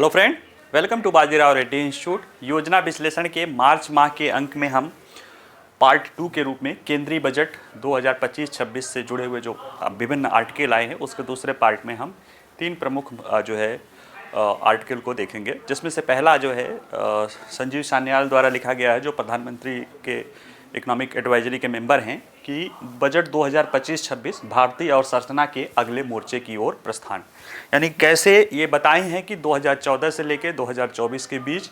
Hello friend, welcome to Bajirao Reddy institute. योजना विश्लेषण के मार्च माह के अंक में हम पार्ट 2 के रूप में केंद्रीय बजट 2025-26 से जुड़े हुए जो विभिन्न आर्टिकल आए हैं उसके दूसरे पार्ट में हम 3 प्रमुख आर्टिकल को देखेंगे, जिसमें से पहला जो है संजीव सान्याल द्वारा लिखा गया है, जो प्रधानमंत्री के इकोनॉमिक एडवाइजरी के मेंबर हैं, कि बजट 2025-26 भारतीय अवसंरचना के अगले मोर्चे की ओर प्रस्थान। यानी कैसे ये बताए हैं कि 2014 से लेकर 2024 के बीच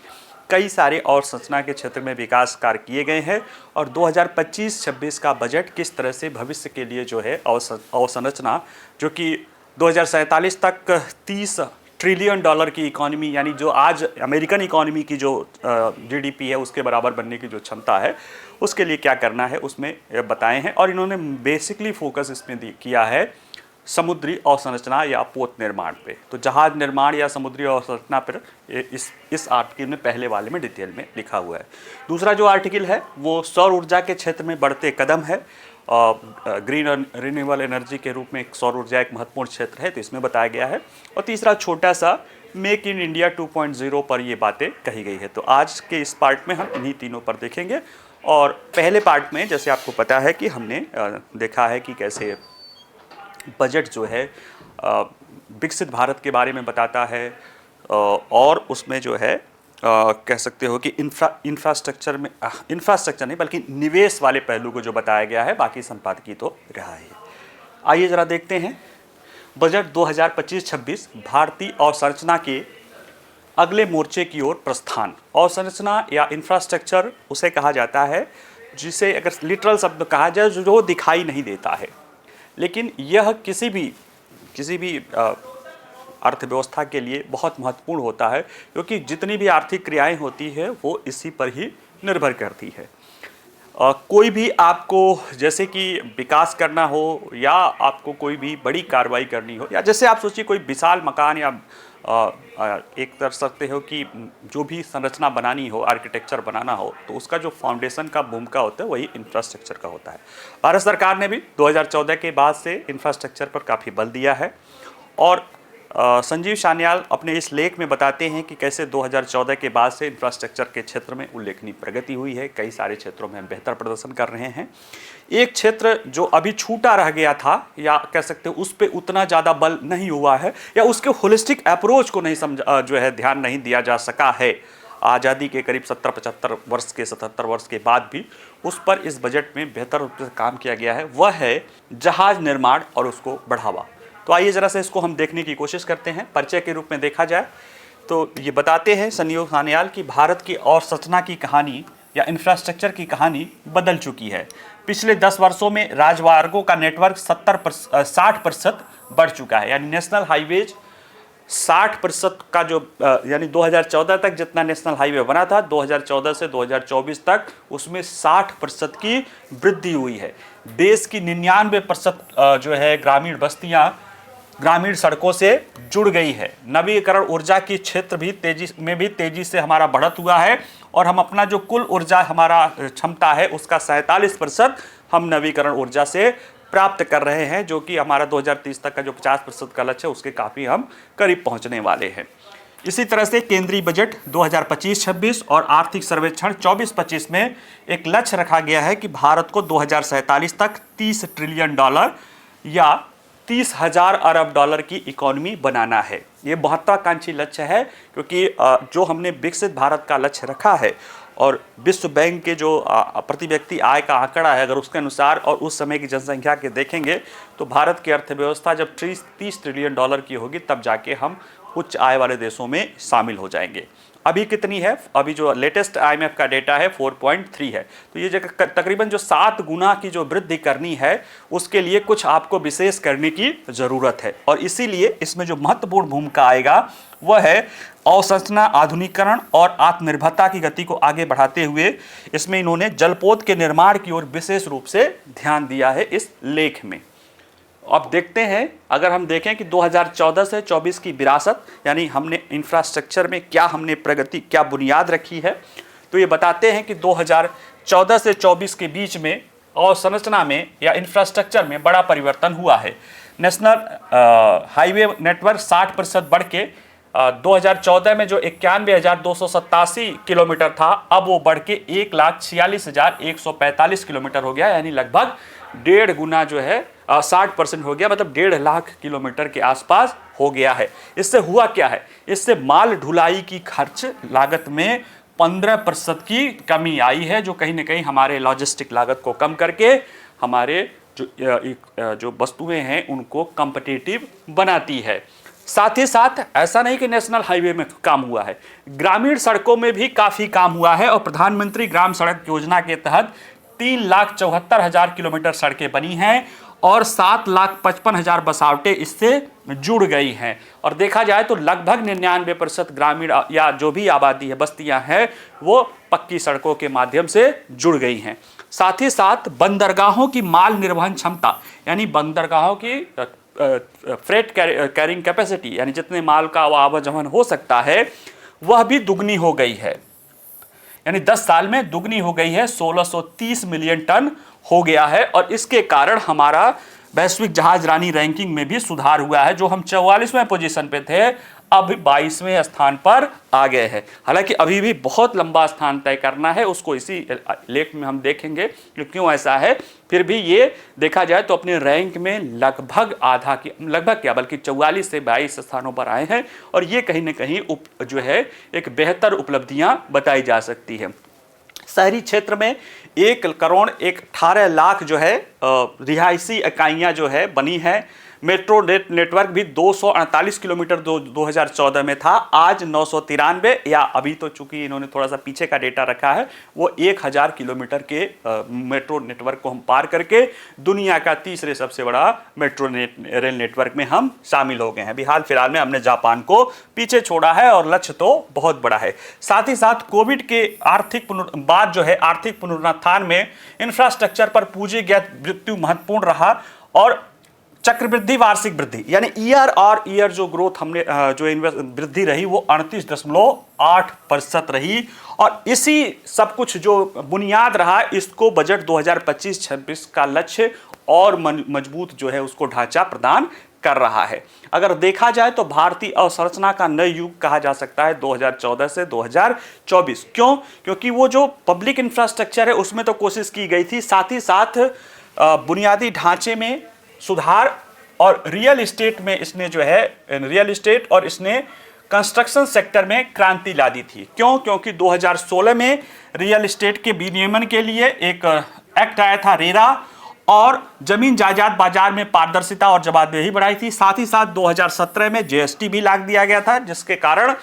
कई सारे अवसंरचना के क्षेत्र में विकास कार्य किए गए हैं और 2025-26 का बजट किस तरह से भविष्य के लिए जो है अवसंरचना, जो कि 2047 तक 30 ट्रिलियन डॉलर की इकोनॉमी, यानी जो आज अमेरिकन इकोनॉमी की जो जीडीपी है उसके बराबर बनने की जो क्षमता है, उसके लिए क्या करना है उसमें बताए हैं। और इन्होंने बेसिकली फोकस इसमें किया है समुद्री अवसंरचना या पोत निर्माण पे। तो जहाज निर्माण या समुद्री अवसंरचना पर इस आर्टिकल में पहले वाले में डिटेल में लिखा हुआ है। दूसरा जो आर्टिकल है वो सौर ऊर्जा के क्षेत्र में बढ़ते कदम है। ग्रीन और रिन्यूएबल एनर्जी के रूप में सौर ऊर्जा एक महत्वपूर्ण क्षेत्र है, तो इसमें बताया गया है। और तीसरा छोटा सा मेक इन इंडिया 2.0 पर ये बातें कही गई है। तो आज के इस पार्ट में हम इन्हीं तीनों पर देखेंगे। और पहले पार्ट में जैसे आपको पता है कि हमने देखा है कि कैसे बजट जो है विकसित भारत के बारे में बताता है, और उसमें जो है कह सकते हो कि इंफ्रास्ट्रक्चर नहीं बल्कि निवेश वाले पहलू को जो बताया गया है, बाकी संपादकीय तो रहा है। आइए जरा देखते हैं बजट 2025-26 भारतीय अवसंरचना के अगले मोर्चे की ओर प्रस्थान। अवसंरचना या इंफ्रास्ट्रक्चर उसे कहा जाता है जिसे अगर लिटरल शब्द कहा जाए जो दिखाई नहीं देता है, लेकिन यह किसी भी अर्थव्यवस्था के लिए बहुत महत्वपूर्ण होता है, क्योंकि जितनी भी आर्थिक क्रियाएं होती है वो इसी पर ही निर्भर करती है। कोई भी आपको जैसे कि विकास करना हो या आपको कोई भी बड़ी कार्रवाई करनी हो, या जैसे आप सोचिए कोई विशाल मकान या एक कर सकते हो कि जो भी संरचना बनानी हो, आर्किटेक्चर बनाना हो, तो उसका जो फाउंडेशन का भूमिका होता है वही इंफ्रास्ट्रक्चर का होता है। भारत सरकार ने भी 2014 के बाद से इंफ्रास्ट्रक्चर पर काफ़ी बल दिया है। और संजीव सान्याल अपने इस लेख में बताते हैं कि कैसे 2014 के बाद से इंफ्रास्ट्रक्चर के क्षेत्र में उल्लेखनीय प्रगति हुई है। कई सारे क्षेत्रों में हम बेहतर प्रदर्शन कर रहे हैं। एक क्षेत्र जो अभी छूटा रह गया था, या कह सकते हैं उस पर उतना ज़्यादा बल नहीं हुआ है, या उसके होलिस्टिक अप्रोच को नहीं ध्यान नहीं दिया जा सका है आज़ादी के करीब 77 वर्ष के बाद भी, उस पर इस बजट में बेहतर रूप से काम किया गया है। वह है जहाज निर्माण और उसको बढ़ावा। तो आइए ज़रा से इसको हम देखने की कोशिश करते हैं। परिचय के रूप में देखा जाए तो ये बताते हैं संजीव सान्याल कि भारत की अवसंरचना की कहानी या इंफ्रास्ट्रक्चर की कहानी बदल चुकी है। पिछले 10 वर्षों में राजमार्गों का नेटवर्क 60% बढ़ चुका है। यानी नेशनल हाईवेज 60% का जो यानी 2014 तक जितना नेशनल हाईवे बना था, 2014 से 2024 तक उसमें 60% की वृद्धि हुई है। देश की 99% जो है ग्रामीण बस्तियां ग्रामीण सड़कों से जुड़ गई है। नवीकरण ऊर्जा की क्षेत्र भी तेजी से हमारा बढ़त हुआ है, और हम अपना जो कुल ऊर्जा हमारा क्षमता है उसका 47% हम नवीकरण ऊर्जा से प्राप्त कर रहे हैं, जो कि हमारा 2030 तक का जो 50% का लक्ष्य है उसके काफ़ी हम करीब पहुंचने वाले हैं। इसी तरह से केंद्रीय बजट 2025-26 और आर्थिक सर्वेक्षण 24-25 में एक लक्ष्य रखा गया है कि भारत को 2047 तक 30 ट्रिलियन डॉलर या 30,000 अरब डॉलर की इकोनॉमी बनाना है। ये महत्वाकांक्षी लक्ष्य है, क्योंकि जो हमने विकसित भारत का लक्ष्य रखा है और विश्व बैंक के जो प्रति व्यक्ति आय का आंकड़ा है, अगर उसके अनुसार और उस समय की जनसंख्या के देखेंगे तो भारत की अर्थव्यवस्था जब 30 ट्रिलियन डॉलर की होगी तब जाके हम उच्च आय वाले देशों में शामिल हो जाएंगे। अभी कितनी है? अभी जो लेटेस्ट IMF का डेटा है 4.3 है। तो ये जगह तकरीबन जो 7 गुना की जो वृद्धि करनी है उसके लिए कुछ आपको विशेष करने की ज़रूरत है। और इसीलिए इसमें जो महत्वपूर्ण भूमिका आएगा वह है अवसंरचना, आधुनिकीकरण और आत्मनिर्भरता की गति को आगे बढ़ाते हुए इसमें इन्होंने जलपोत के निर्माण की ओर विशेष रूप से ध्यान दिया है इस लेख में। अब देखते हैं, अगर हम देखें कि 2014 से 24 की विरासत, यानी हमने इंफ्रास्ट्रक्चर में क्या हमने प्रगति, क्या बुनियाद रखी है, तो ये बताते हैं कि 2014 से 24 के बीच में अवसंरचना में या इंफ्रास्ट्रक्चर में बड़ा परिवर्तन हुआ है। नेशनल हाईवे नेटवर्क 60% बढ़ के 2014 में जो 91,287 किलोमीटर था, अब वो बढ़ के 1,46,145 किलोमीटर हो गया, यानी लगभग 1.5 गुना जो है 60% हो गया, मतलब 1.5 लाख किलोमीटर के आसपास हो गया है। इससे हुआ क्या है, इससे माल ढुलाई की खर्च लागत में 15% की कमी आई है, जो कहीं ना कहीं हमारे लॉजिस्टिक लागत को कम करके हमारे जो वस्तुएं हैं उनको कॉम्पिटिटिव बनाती है। साथ ही साथ ऐसा नहीं कि नेशनल हाईवे में काम हुआ है, ग्रामीण सड़कों में भी काफ़ी काम हुआ है, और प्रधानमंत्री ग्राम सड़क योजना के तहत 3,74,000 किलोमीटर सड़कें बनी हैं और 7,55,000 बसावटें इससे जुड़ गई हैं। और देखा जाए तो लगभग 99% ग्रामीण या जो भी आबादी है, बस्तियां हैं, वो पक्की सड़कों के माध्यम से जुड़ गई हैं। साथ ही साथ बंदरगाहों की माल निर्वहन क्षमता, यानी बंदरगाहों की फ्रेट कैरिंग कैपेसिटी, यानी जितने माल का आवागमन हो सकता है, वह भी दुगनी हो गई है, यानी 10 साल में दुगनी हो गई है, 1630 मिलियन टन हो गया है। और इसके कारण हमारा वैश्विक जहाज रानी रैंकिंग में भी सुधार हुआ है, जो हम 44वें पोजीशन पे थे, अब 22वें स्थान पर आ गए हैं। हालांकि अभी भी बहुत लंबा स्थान तय करना है, उसको इसी लेख में हम देखेंगे कि क्यों ऐसा है। फिर भी ये देखा जाए तो अपने रैंक में लगभग आधा की, लगभग क्या बल्कि 44 से 22 स्थानों पर आए हैं, और ये कहीं ना कहीं जो है एक बेहतर उपलब्धियां बताई जा सकती है। शहरी क्षेत्र में 1,18,00,000 जो है रिहायशी इकाइयाँ जो है बनी है। मेट्रो नेटवर्क भी 248 किलोमीटर 2014 में था, आज 993, या अभी तो चूंकि इन्होंने थोड़ा सा पीछे का डेटा रखा है, वो 1,000 किलोमीटर के मेट्रो नेटवर्क को हम पार करके दुनिया का तीसरे सबसे बड़ा मेट्रो रेल नेटवर्क में हम शामिल हो गए हैं। अभी हाल फिलहाल में हमने जापान को पीछे छोड़ा है, और लक्ष्य तो बहुत बड़ा है। साथ ही साथ कोविड के बाद जो है आर्थिक पुनरुत्थान में इंफ्रास्ट्रक्चर पर पूंजी गया मृत्यु महत्वपूर्ण रहा, और चक्रवृद्धि वार्षिक वृद्धि यानी ईयर और ईयर जो ग्रोथ हमने जो वृद्धि रही वो 38.8% रही, और इसी सब कुछ जो बुनियाद रहा, इसको बजट 2025-26 का लक्ष्य और मजबूत जो है उसको ढांचा प्रदान कर रहा है। अगर देखा जाए तो भारतीय अवसंरचना का नया युग कहा जा सकता है 2014 से 2024। क्यों? क्योंकि वो जो पब्लिक इंफ्रास्ट्रक्चर है उसमें तो कोशिश की गई थी, साथ ही साथ बुनियादी ढांचे में सुधार, और रियल इस्टेट में इसने जो है रियल इस्टेट और इसने कंस्ट्रक्शन सेक्टर में क्रांति ला दी थी। क्यों? क्योंकि 2016 में रियल इस्टेट के विनियमन के लिए एक एक्ट आया था, रेरा, और जमीन जायदाद बाजार में पारदर्शिता और जवाबदेही बढ़ाई थी। साथ ही साथ 2017 में जीएसटी भी लागू दिया गया था, जिसके कारण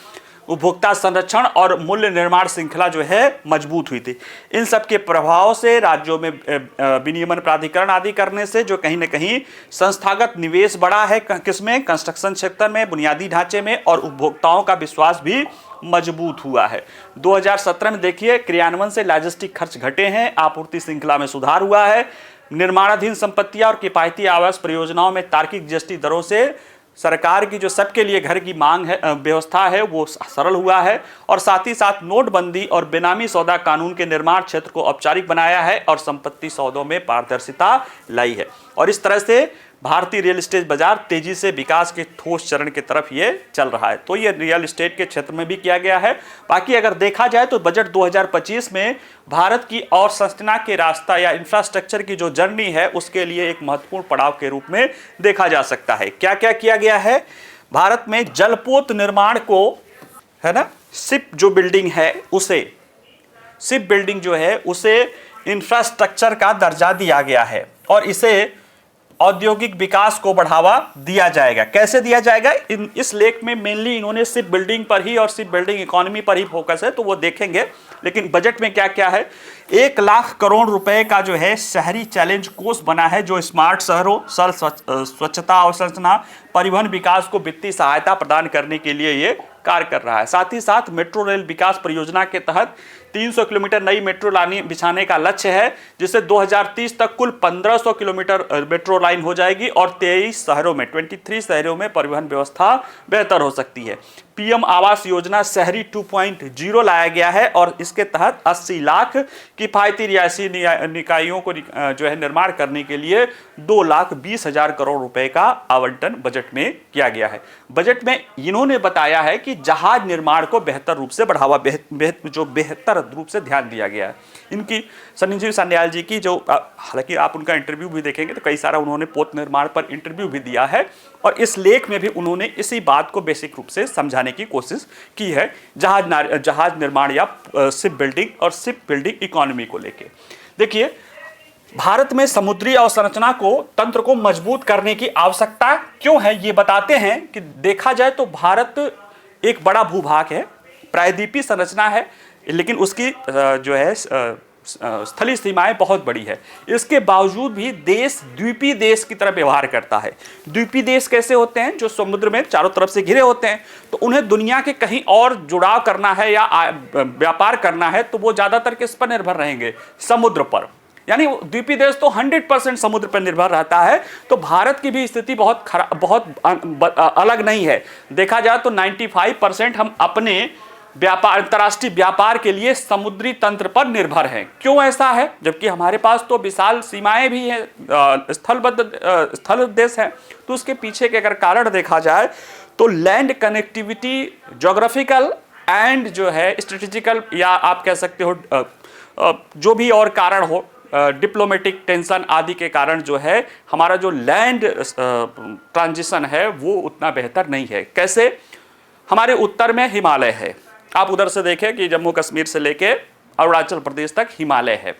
उपभोक्ता संरक्षण और मूल्य निर्माण श्रृंखला जो है मजबूत हुई थी। इन सब के प्रभाव से राज्यों में विनियमन प्राधिकरण आदि करने से जो कहीं न कहीं संस्थागत निवेश बढ़ा है, किसमें? कंस्ट्रक्शन सेक्टर में, बुनियादी ढांचे में, और उपभोक्ताओं का विश्वास भी मजबूत हुआ है। 2017 में देखिए क्रियान्वयन से लॉजिस्टिक खर्च घटे हैं, आपूर्ति श्रृंखला में सुधार हुआ है, निर्माणाधीन संपत्तियां और किफायती आवास परियोजनाओं में तार्किक जीएसटी दरों से सरकार की जो सबके लिए घर की मांग है व्यवस्था है वो सरल हुआ है, और साथ ही साथ नोटबंदी और बेनामी सौदा कानून के निर्माण क्षेत्र को औपचारिक बनाया है और संपत्ति सौदों में पारदर्शिता लाई है। और इस तरह से भारतीय रियल एस्टेट बाजार तेजी से विकास के ठोस चरण की तरफ ये चल रहा है। तो ये रियल एस्टेट के क्षेत्र में भी किया गया है। बाकी अगर देखा जाए तो बजट 2025 में भारत की और संरचना के रास्ता या इंफ्रास्ट्रक्चर की जो जर्नी है उसके लिए एक महत्वपूर्ण पड़ाव के रूप में देखा जा सकता है। क्या क्या किया गया है? भारत में जलपोत निर्माण को, है ना, शिप जो बिल्डिंग है उसे, शिप बिल्डिंग जो है उसे इंफ्रास्ट्रक्चर का दर्जा दिया गया है, और इसे औद्योगिक विकास को बढ़ावा दिया जाएगा। कैसे दिया जाएगा? इस लेख में मेनली इन्होंने शिप बिल्डिंग पर ही और शिप बिल्डिंग इकोनॉमी पर ही फोकस है, तो वो देखेंगे। लेकिन बजट में क्या क्या है? 1 लाख करोड़ रुपए का जो है शहरी चैलेंज कोष बना है, जो स्मार्ट शहरों, स्वच्छता अवसंरचना, परिवहन विकास को वित्तीय सहायता प्रदान करने के लिए ये कार्य कर रहा है। साथ ही साथ मेट्रो रेल विकास परियोजना के तहत 300 किलोमीटर नई मेट्रो लाइन बिछाने का लक्ष्य है, जिससे 2030 तक कुल 1500 किलोमीटर मेट्रो लाइन हो जाएगी और 23 शहरों में परिवहन व्यवस्था बेहतर हो सकती है। पीएम आवास योजना शहरी 2.0 लाया गया है और इसके तहत 80 लाख किफायती रिहायशी निकायों को जो है निर्माण करने के लिए 2,20,000 करोड़ रुपए का आवंटन बजट में किया गया है। बजट में इन्होंने बताया है कि जहाज निर्माण को बेहतर रूप से बढ़ावा बेहतर रूप से ध्यान दिया गया है। इनकी संजीव सान्याल जी की जो हालांकि आप उनका इंटरव्यू भी देखेंगे तो कई सारा उन्होंने पोत निर्माण पर इंटरव्यू भी दिया है और इस लेख में भी उन्होंने इसी बात को बेसिक रूप से समझाने की कोशिश की है, जहाज निर्माण या शिप बिल्डिंग और शिप बिल्डिंग इकोनॉमी को लेके। देखिए, भारत में समुद्री अवसंरचना को तंत्र को मजबूत करने की आवश्यकता क्यों है, ये बताते हैं कि देखा जाए तो भारत एक बड़ा भूभाग है, प्रायद्वीपीय संरचना है, लेकिन उसकी जो है स्थलीय सीमाएं बहुत बड़ी है। इसके बावजूद भी देश द्वीपीय देश की तरह व्यवहार करता है। द्वीपीय देश कैसे होते हैं? जो समुद्र में चारों तरफ से घिरे होते हैं, तो उन्हें दुनिया के कहीं और जुड़ाव करना है या व्यापार करना है तो वो ज्यादातर किस पर निर्भर रहेंगे? समुद्र पर। यानी द्वीपीय देश तो 100% समुद्र पर निर्भर रहता है। तो भारत की भी स्थिति बहुत अलग नहीं है। देखा जाए तो 95% हम अपने अंतर्राष्ट्रीय व्यापार के लिए समुद्री तंत्र पर निर्भर हैं। क्यों ऐसा है? जबकि हमारे पास तो विशाल सीमाएं भी हैं, स्थल देश है। तो उसके पीछे के अगर कारण देखा जाए तो लैंड कनेक्टिविटी, ज्योग्राफिकल एंड जो है स्ट्रेटेजिकल, या आप कह सकते हो जो भी और कारण हो, डिप्लोमेटिक टेंशन आदि के कारण जो है हमारा जो लैंड ट्रांजिशन है वो उतना बेहतर नहीं है। कैसे? हमारे उत्तर में हिमालय है, आप उधर से देखें कि जम्मू कश्मीर से लेके अरुणाचल प्रदेश तक हिमालय है।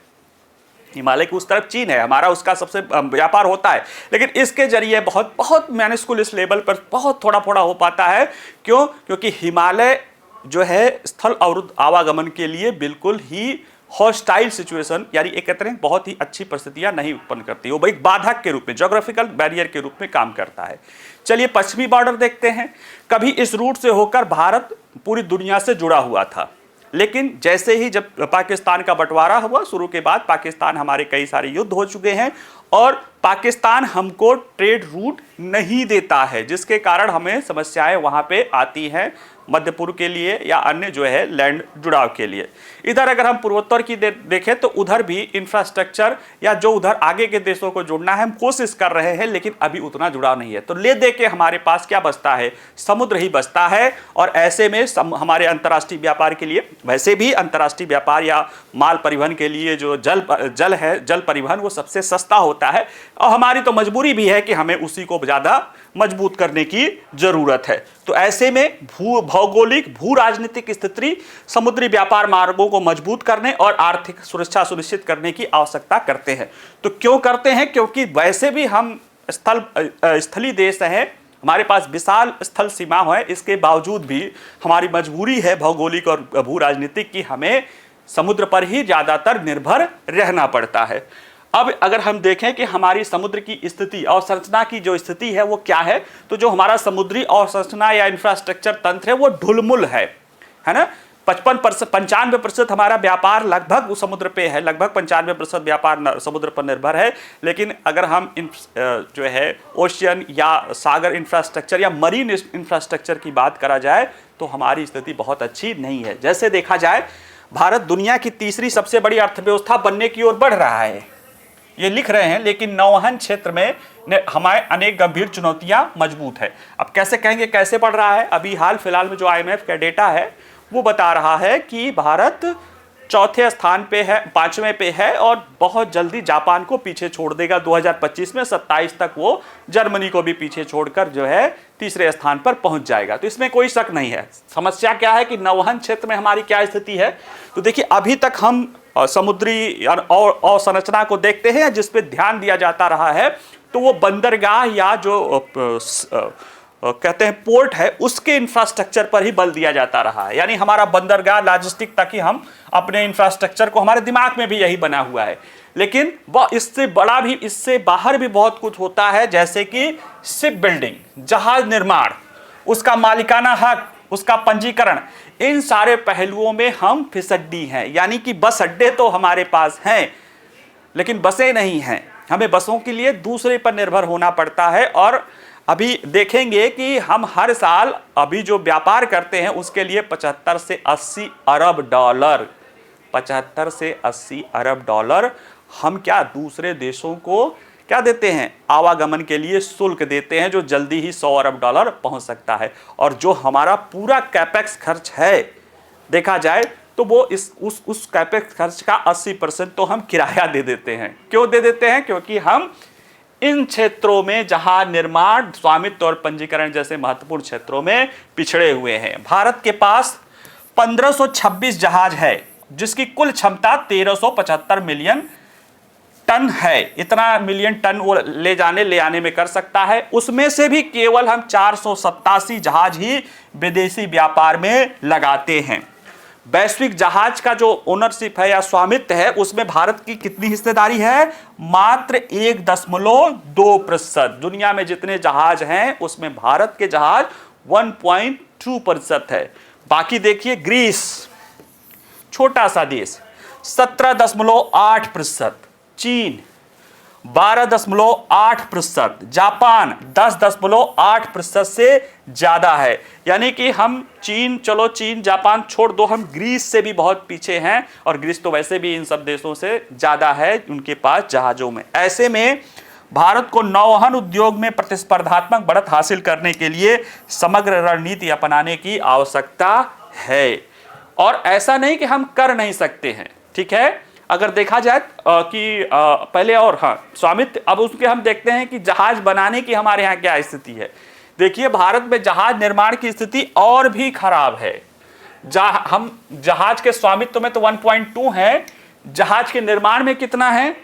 हिमालय की उस तरफ चीन है, हमारा उसका सबसे व्यापार होता है, लेकिन इसके जरिए बहुत मैनिस्कुल इस लेवल पर बहुत थोड़ा हो पाता है। क्यों? क्योंकि हिमालय जो है स्थल अवरुद्ध आवागमन के लिए बिल्कुल ही हॉस्टाइल सिचुएशन, यानी एक कहते हैं बहुत ही अच्छी परिस्थितियां नहीं उत्पन्न करती, वो एक बाधक के रूप में, ज्योग्राफिकल बैरियर के रूप में काम करता है। चलिए पश्चिमी बॉर्डर देखते हैं। कभी इस रूट से होकर भारत पूरी दुनिया से जुड़ा हुआ था, लेकिन जैसे ही जब पाकिस्तान का बंटवारा हुआ, शुरू के बाद पाकिस्तान हमारे कई सारे युद्ध हो चुके हैं और पाकिस्तान हमको ट्रेड रूट नहीं देता है, जिसके कारण हमें समस्याएं वहां पे आती हैं मध्य पूर्व के लिए या अन्य जो है लैंड जुड़ाव के लिए। इधर अगर हम पूर्वोत्तर की देखें तो उधर भी इंफ्रास्ट्रक्चर या जो उधर आगे के देशों को जोड़ना है हम कोशिश कर रहे हैं, लेकिन अभी उतना जुड़ाव नहीं है। तो ले दे के हमारे पास क्या बचता है? समुद्र ही बचता है। और ऐसे में हमारे अंतर्राष्ट्रीय व्यापार के लिए, वैसे भी अंतर्राष्ट्रीय व्यापार या माल परिवहन के लिए जो जल है, जल परिवहन, वो सबसे सस्ता होता है और हमारी तो मजबूरी भी है कि हमें उसी को ज़्यादा मजबूत करने की जरूरत है। तो ऐसे में भौगोलिक भू राजनीतिक स्थिति समुद्री व्यापार मार्गों को मजबूत करने और आर्थिक सुरक्षा सुनिश्चित करने की आवश्यकता करते हैं। तो क्यों करते हैं? क्योंकि वैसे भी हम स्थलीय देश हैं, हमारे पास विशाल स्थल सीमा है, इसके बावजूद भी हमारी मजबूरी है भौगोलिक और भू राजनीतिक की हमें समुद्र पर ही ज्यादातर निर्भर रहना पड़ता है। अब अगर हम देखें कि हमारी समुद्र की स्थिति, अवसंरचना की जो स्थिति है वो क्या है, तो जो हमारा समुद्री अवसंरचना या इंफ्रास्ट्रक्चर तंत्र है वो ढुलमुल है ना। 95% हमारा व्यापार लगभग उस समुद्र पे है, लगभग 95% व्यापार समुद्र पर निर्भर है। लेकिन अगर हम जो है ओशियन या सागर इंफ्रास्ट्रक्चर या मरीन इंफ्रास्ट्रक्चर की बात करा जाए तो हमारी स्थिति बहुत अच्छी नहीं है। जैसे देखा जाए, भारत दुनिया की तीसरी सबसे बड़ी अर्थव्यवस्था बनने की ओर बढ़ रहा है, ये लिख रहे हैं, लेकिन नौवहन क्षेत्र में हमारे अनेक गंभीर चुनौतियां मजबूत है। अब कैसे कहेंगे कैसे बढ़ रहा है? अभी हाल फिलहाल में जो IMF का डेटा है वो बता रहा है कि भारत चौथे स्थान पे है, 5वें पे है और बहुत जल्दी जापान को पीछे छोड़ देगा। 2025 में 27 तक वो जर्मनी को भी पीछे छोड़कर जो है तीसरे स्थान पर पहुंच जाएगा। तो इसमें कोई शक नहीं है। समस्या क्या है कि नौवहन क्षेत्र में हमारी क्या स्थिति है? तो देखिए, अभी तक हम समुद्री और अवसंरचना को देखते हैं जिस पे ध्यान दिया जाता रहा है, तो वो बंदरगाह या जो कहते हैं पोर्ट है उसके इंफ्रास्ट्रक्चर पर ही बल दिया जाता रहा है। यानी हमारा बंदरगाह लॉजिस्टिक तक ही हम अपने इंफ्रास्ट्रक्चर को, हमारे दिमाग में भी यही बना हुआ है। लेकिन वह इससे बड़ा भी, इससे बाहर भी बहुत कुछ होता है, जैसे कि शिप बिल्डिंग, जहाज निर्माण, उसका मालिकाना हक, उसका पंजीकरण, इन सारे पहलुओं में हम फिसड्डी हैं, यानी कि बस अड्डे तो हमारे पास हैं लेकिन बसें नहीं हैं। हमें बसों के लिए दूसरे पर निर्भर होना पड़ता है। और अभी देखेंगे कि हम हर साल अभी जो व्यापार करते हैं उसके लिए 75 से 80 अरब डॉलर 75 से 80 अरब डॉलर हम क्या दूसरे देशों को क्या देते हैं, आवागमन के लिए शुल्क देते हैं, जो जल्दी ही 100 अरब डॉलर पहुंच सकता है। और जो हमारा पूरा कैपेक्स खर्च है देखा जाए तो वो उस कैपेक्स खर्च का 80% तो हम किराया दे देते हैं। क्यों दे देते हैं? क्योंकि हम इन क्षेत्रों में जहाज निर्माण, स्वामित्व और पंजीकरण जैसे महत्वपूर्ण क्षेत्रों में पिछड़े हुए हैं। भारत के पास 1526 जहाज है जिसकी कुल क्षमता 1375 मिलियन टन है। इतना मिलियन टन वो ले आने में कर सकता है। उसमें से भी केवल हम 487 जहाज ही विदेशी व्यापार में लगाते हैं। वैश्विक जहाज का जो ओनरशिप है या स्वामित्व है उसमें भारत की कितनी हिस्सेदारी है? मात्र 1.2%। दुनिया में जितने जहाज हैं उसमें भारत के जहाज 1.2% है। बाकी देखिए ग्रीस, छोटा सा देश, 17.8%, चीन 12.8%, जापान 10.8% से ज्यादा है। यानी कि हम चीन, चलो चीन जापान छोड़ दो, हम ग्रीस से भी बहुत पीछे हैं। और ग्रीस तो वैसे भी इन सब देशों से ज्यादा है उनके पास जहाजों में। ऐसे में भारत को नौवहन उद्योग में प्रतिस्पर्धात्मक बढ़त हासिल करने के लिए समग्र रणनीति अपनाने की आवश्यकता है। और ऐसा नहीं कि हम कर नहीं सकते हैं, ठीक है। अगर देखा जाए कि पहले और स्वामित्व, अब उसके हम देखते हैं कि जहाज बनाने की हमारे यहाँ क्या स्थिति है। देखिए भारत में जहाज निर्माण की स्थिति और भी खराब है। हम जहाज के स्वामित्व में तो 1.2 है, जहाज के निर्माण में कितना है?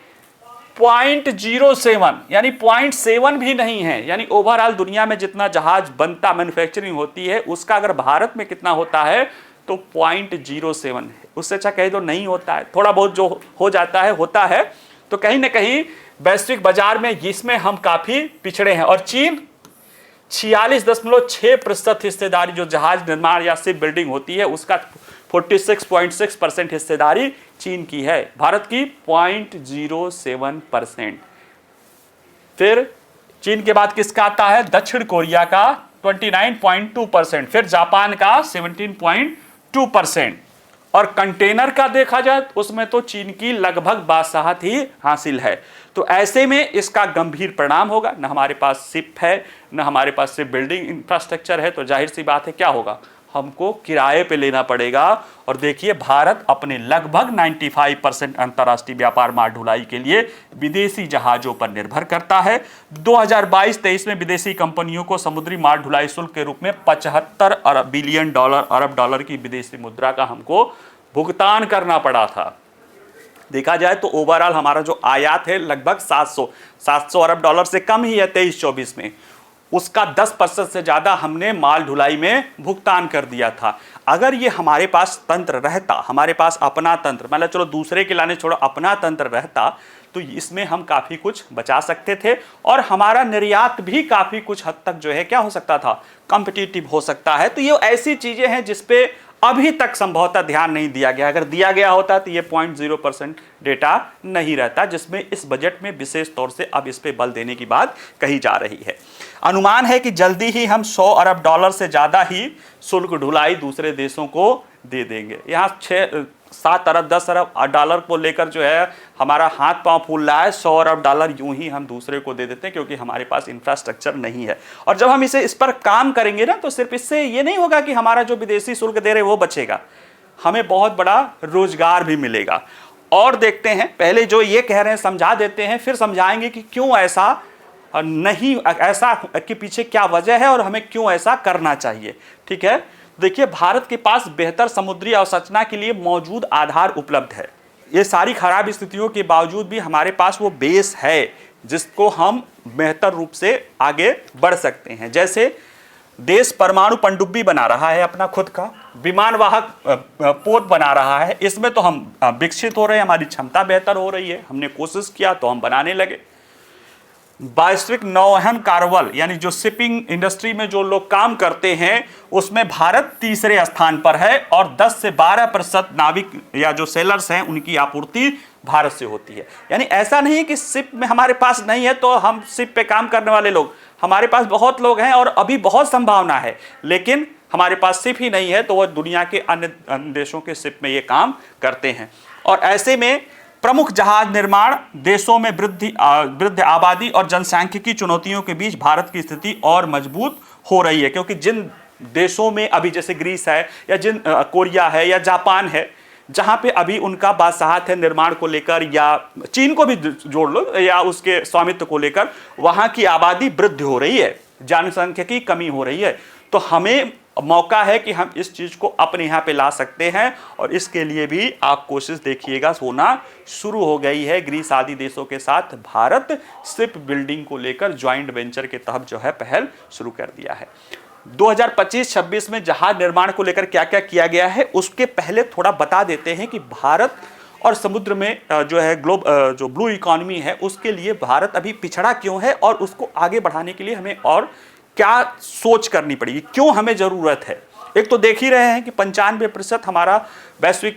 0.07, यानी 0.7 भी नहीं है। यानी ओवरऑल दुनिया में जितना जहाज बनता, मैन्युफैक्चरिंग होती है, उसका अगर भारत में कितना होता है तो 0.07 है। उससे अच्छा कहीं तो नहीं होता है। थोड़ा बहुत जो हो जाता है होता है। तो कहीं ना कहीं वैश्विक बाजार में इसमें हम काफी पिछड़े हैं। और चीन 46.6% हिस्सेदारी जो जहाज निर्माण या शिप बिल्डिंग होती है उसका 46.6% हिस्सेदारी चीन की है। भारत की 0.07%। फिर चीन के बाद किसका आता है? दक्षिण कोरिया का 29.2%, फिर जापान का 17.2%। और कंटेनर का देखा जाए उसमें तो चीन की लगभग बादशाहत ही हासिल है। तो ऐसे में इसका गंभीर परिणाम होगा। न हमारे पास शिप है, न हमारे पास शिप बिल्डिंग इंफ्रास्ट्रक्चर है। तो जाहिर सी बात है क्या होगा, हमको किराए पे लेना पड़ेगा। और देखिए भारत अपने लगभग 95% अंतर्राष्ट्रीय व्यापार माल ढुलाई के लिए विदेशी जहाजों पर निर्भर करता है। 2022-23 में विदेशी कंपनियों को समुद्री माल ढुलाई शुल्क के रूप में 75 बिलियन अरब डॉलर की विदेशी मुद्रा का हमको भुगतान करना पड़ा था। देखा जाए तो ओवरऑल हमारा जो आयात है लगभग 700 अरब डॉलर से कम ही है 23-24 में। उसका 10% से ज़्यादा हमने माल ढुलाई में भुगतान कर दिया था। अगर ये हमारे पास तंत्र रहता, हमारे पास अपना तंत्र, मतलब चलो दूसरे के लाने छोड़ो, अपना तंत्र रहता तो इसमें हम काफ़ी कुछ बचा सकते थे। और हमारा निर्यात भी काफ़ी कुछ हद तक जो है क्या हो सकता था, कॉम्पिटिटिव हो सकता है। तो ये ऐसी चीज़ें हैं जिसपे अभी तक संभवतः ध्यान नहीं दिया गया। अगर दिया गया होता तो ये 0.0% डेटा नहीं रहता, जिसमें इस बजट में विशेष तौर से अब इस पे बल देने की बात कही जा रही है। अनुमान है कि जल्दी ही हम 100 अरब डॉलर से ज़्यादा ही शुल्क ढुलाई दूसरे देशों को दे देंगे। यहाँ 6-7 अरब 10 अरब डॉलर को लेकर जो है हमारा हाथ पांव फूल रहा है। 100 अरब डॉलर यूं ही हम दूसरे को दे देते हैं क्योंकि हमारे पास इंफ्रास्ट्रक्चर नहीं है। और जब हम इस पर काम करेंगे ना तो सिर्फ इससे ये नहीं होगा कि हमारा जो विदेशी शुल्क दे रहे वो बचेगा, हमें बहुत बड़ा रोजगार भी मिलेगा। और देखते हैं, पहले जो ये कह रहे हैं समझा देते हैं, फिर समझाएंगे कि क्यों ऐसा नहीं, ऐसा के पीछे क्या वजह है और हमें क्यों ऐसा करना चाहिए। ठीक है, देखिए भारत के पास बेहतर समुद्री अवसंरचना के लिए मौजूद आधार उपलब्ध है। ये सारी खराब स्थितियों के बावजूद भी हमारे पास वो बेस है जिसको हम बेहतर रूप से आगे बढ़ सकते हैं। जैसे देश परमाणु पनडुब्बी बना रहा है अपना खुद का, विमान वाहक पोत बना रहा है, इसमें तो हम विकसित हो रहे हैं, हमारी क्षमता बेहतर हो रही है। हमने कोशिश किया तो हम बनाने लगे। वैश्विक नौवहन कार्गो यानी जो शिपिंग इंडस्ट्री में जो लोग काम करते हैं उसमें भारत तीसरे स्थान पर है और 10 से 12% नाविक या जो सेलर्स हैं उनकी आपूर्ति भारत से होती है। यानी ऐसा नहीं कि शिप में हमारे पास नहीं है तो हम शिप पे काम करने वाले लोग, हमारे पास बहुत लोग हैं और अभी बहुत संभावना है, लेकिन हमारे पास शिप ही नहीं है तो वह दुनिया के अन्य देशों के शिप में ये काम करते हैं। और ऐसे में प्रमुख जहाज निर्माण देशों में वृद्ध आबादी और जनसांख्यिकी चुनौतियों के बीच भारत की स्थिति और मजबूत हो रही है, क्योंकि जिन देशों में अभी जैसे ग्रीस है या जिन कोरिया है या जापान है जहां पे अभी उनका बादशाहत है निर्माण को लेकर, या चीन को भी जोड़ लो या उसके स्वामित्व को लेकर, वहां की आबादी वृद्धि हो रही है, जनसंख्या की कमी हो रही है। तो हमें मौका है कि हम इस चीज को अपने यहाँ पे ला सकते हैं और इसके लिए भी आप कोशिश देखिएगा होना शुरू हो गई है। ग्रीस आदि देशों के साथ भारत शिप बिल्डिंग को लेकर ज्वाइंट वेंचर के तहत जो है पहल शुरू कर दिया है। 2025-26 में जहाज निर्माण को लेकर क्या क्या किया गया है उसके पहले थोड़ा बता देते हैं कि भारत और समुद्र में जो है जो ब्लू इकोनॉमी है उसके लिए भारत अभी पिछड़ा क्यों है और उसको आगे बढ़ाने के लिए हमें और क्या सोच करनी पड़ेगी, क्यों हमें जरूरत है। एक तो देख ही रहे हैं कि 95% हमारा वैश्विक